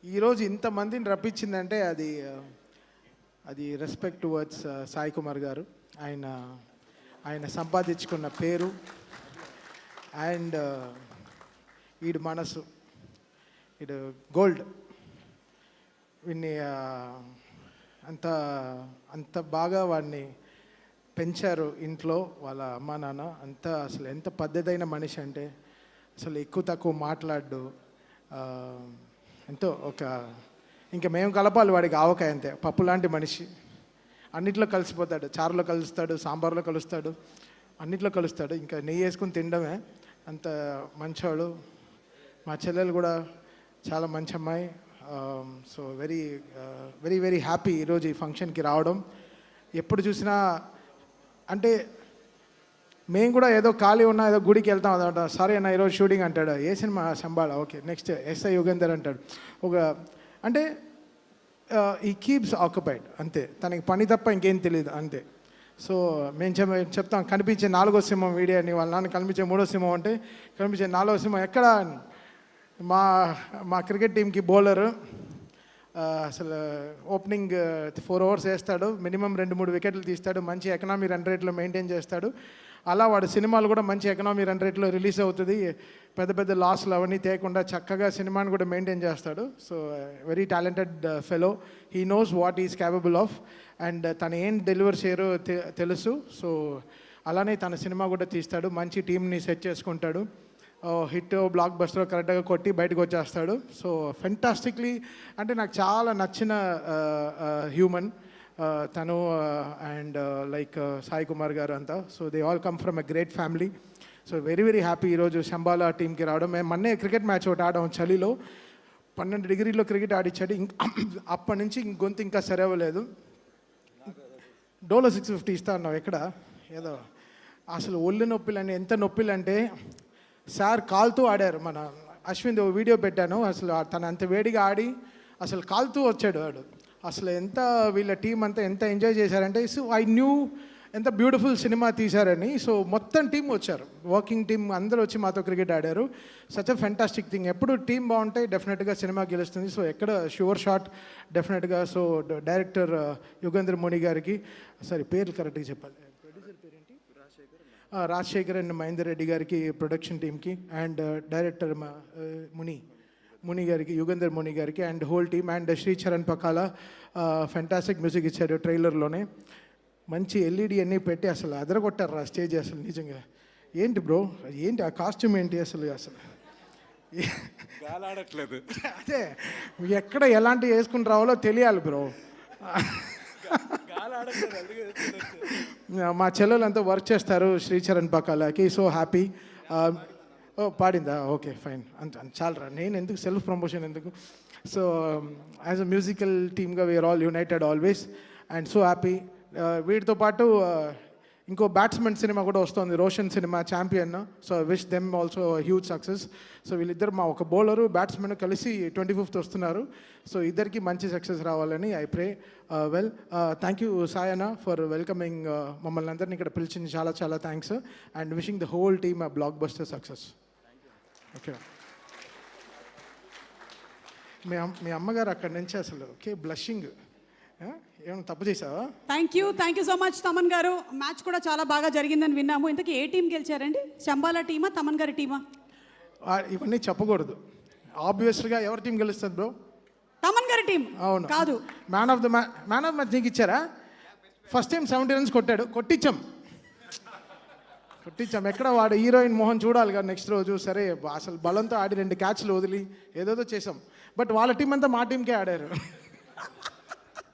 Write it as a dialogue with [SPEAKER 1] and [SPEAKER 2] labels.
[SPEAKER 1] ఈరోజు ఇంతమందిని రప్పించిందంటే అది రెస్పెక్ట్ టువర్డ్స్ సాయి కుమార్ గారు. ఆయన సంపాదించుకున్న పేరు అండ్ ఈడు మనసు, ఈడు గోల్డ్. వీడిని అంత బాగా వాడిని పెంచారు ఇంట్లో వాళ్ళ అమ్మా నాన్న. అసలు ఎంత పద్ధతైన మనిషి అంటే అసలు ఎక్కువ తక్కువ మాట్లాడు. ఎంతో ఇంకా మేము కలపాలి వాడికి ఆవకాయ, అంతే. పప్పు లాంటి మనిషి, అన్నిట్లో కలిసిపోతాడు. చారులో కలుస్తాడు, సాంబార్లో కలుస్తాడు, అన్నిట్లో కలుస్తాడు. ఇంకా నెయ్యి వేసుకుని తినడమే. అంత మంచివాడు. మా చెల్లెలు కూడా చాలా మంచి అమ్మాయి. So very very very happy ఈరోజు ఈ ఫంక్షన్కి రావడం. ఎప్పుడు చూసినా అంటే మేము కూడా ఏదో ఖాళీ ఉన్నా ఏదో గుడికి వెళ్తాం అదనమాట. సరే అన్న ఈరోజు షూటింగ్ అంటాడు. ఏ cinema? Shambhala. Okay, next SI Yugandhar అంటాడు. అంటే ఈ కీప్స్ ఆక్యుపైడ్, అంతే. తనకి పని తప్ప ఇంకేం తెలియదు, అంతే. సో మేము చెప్తాం కనిపించే 4వ సింహం వీడియో అని. వాళ్ళ నాన్న కనిపించే 3వ సింహం అంటే కనిపించే 4వ సింహం ఎక్కడ? మా క్రికెట్ టీంకి బౌలరు అసలు ఓపెనింగ్ 4 overs వేస్తాడు, మినిమం 2-3 వికెట్లు తీస్తాడు, మంచి ఎకనామీ రన్ రేట్లో మెయింటైన్ చేస్తాడు. అలా వాడు సినిమాలు కూడా మంచి ఎకనామీ రన్ రేట్లో రిలీజ్ అవుతుంది. పెద్ద పెద్ద లాస్లు అవన్నీ తేకుండా చక్కగా సినిమాని కూడా మెయింటైన్ చేస్తాడు. So very talented fellow. He knows what is capable of and తను ఏం డెలివర్ చేయరో తెలుసు. సో అలానే తన సినిమా కూడా తీస్తాడు, మంచి టీంని సెట్ చేసుకుంటాడు. హిట్ బ్లాక్ బస్టర్ కరెక్ట్గా కొట్టి బయటకు వచ్చేస్తాడు. సో ఫెంటాస్టిక్లీ అంటే నాకు చాలా నచ్చిన హ్యూమన్ తను అండ్ లైక్ సాయి కుమార్ గారు అంతా. So they all come from a great family. So very very happy ఈరోజు శంబాలా టీంకి రావడం. మేము మొన్నే క్రికెట్ మ్యాచ్ ఒకటి ఆడాం చలిలో. 12 degrees క్రికెట్ ఆడిచ్చాడు. అప్పటి నుంచి గొంతు ఇంకా సరవలేదు. డోలో 650 ఇస్తా అన్నావు ఎక్కడ? ఏదో అసలు ఒళ్ళు నొప్పిలని, ఎంత నొప్పిలు అంటే సార్ కాలుతూ ఆడారు. మన అశ్విన్ వీడియో పెట్టాను. అసలు తను అంత వేడిగా ఆడి అసలు కాలుతూ వచ్చాడు వాడు. అసలు ఎంత వీళ్ళ టీం అంతా ఎంత ఎంజాయ్ చేశారంటే, సో ఐ న్యూ ఎంత బ్యూటిఫుల్ సినిమా తీశారని. సో మొత్తం టీం వచ్చారు, వర్కింగ్ టీం అందరూ వచ్చి మాతో క్రికెట్ ఆడారు. Such a fantastic thing. ఎప్పుడు టీం బాగుంటే డెఫినెట్గా సినిమా గెలుస్తుంది. సో ఎక్కడ షూర్ షాట్ డెఫినెట్గా. సో డైరెక్టర్ యుగంధర్ ముని గారికి, సారీ పేర్లు కరెక్ట్గా చెప్పాలి, రాజశేఖర్ అండ్ మహేందర్ రెడ్డి గారికి, ప్రొడక్షన్ టీమ్కి, అండ్ డైరెక్టర్ ముని గారికి, యుగంధర్ ముని గారికి and whole team, and Sricharan Pakala fantastic music ఇచ్చారు. ట్రైలర్లోనే మంచి ఎల్ఈడి అన్నీ పెట్టి అసలు అదరగొట్టారు ఆ స్టేజ్. అసలు నిజంగా ఏంటి బ్రో, ఏంటి ఆ కాస్ట్యూమ్ ఏంటి అసలు
[SPEAKER 2] ఆడట్లేదు.
[SPEAKER 1] అదే ఎక్కడ ఎలాంటి వేసుకుని రావాలో తెలియాలి బ్రో. మా చెల్లెలంతా వర్క్ చేస్తారు శ్రీచరణ్ పకాలకి. So happy. పాడిందా? ఓకే ఫైన్, అంత చాలరా. నేను ఎందుకు సెల్ఫ్ ప్రమోషన్ ఎందుకు? సో యాజ్ అ మ్యూజికల్ టీమ్గా we are all united always and so happy. వీటితో పాటు ఇంకో బ్యాట్స్మెన్ సినిమా కూడా వస్తుంది, Roshan cinema, champion. So wish them also huge success. So వీళ్ళిద్దరు మా ఒక బౌలరు బ్యాట్స్మెన్ కలిసి 25th వస్తున్నారు. సో ఇద్దరికి మంచి సక్సెస్ రావాలని I pray. Well, thank you Sayana for welcoming మమ్మల్ని అందరినీ ఇక్కడ పిలిచింది. చాలా చాలా thanks and wishing the whole team a blockbuster success. Okay, మీ అమ్మగారు అక్కడి నుంచి అసలు ఓకే బ్లషింగ్, ఏమైనా తప్పు చేసావా?
[SPEAKER 3] Thank you so much Thaman గారు. మ్యాచ్ కూడా చాలా బాగా జరిగిందని విన్నాము. ఇంతకీ ఏ టీం గెలిచారండి? శంబాలా టీమా, తమన్ గారి టీమా?
[SPEAKER 1] ఇవన్నీ చెప్పకూడదు. ఆబ్వియస్గా ఎవరి టీం గెలుస్తుంది బ్రో?
[SPEAKER 3] తమన్ గారి టీం.
[SPEAKER 1] అవును
[SPEAKER 3] కాదు,
[SPEAKER 1] మ్యాన్ ఆఫ్ మ్యాచ్ నీకు ఇచ్చారా? ఫస్ట్ టైం 70 runs కొట్టాడు, కొట్టించాం. ఎక్కడ వాడు హీరోయిన్ మోహన్ చూడాలి కదా నెక్స్ట్ రోజు. సరే అసలు బలంతో ఆడి 2 catches వదిలి ఏదోదో చేసాం. బట్ వాళ్ళ టీం అంతా మా టీంకే ఆడారు.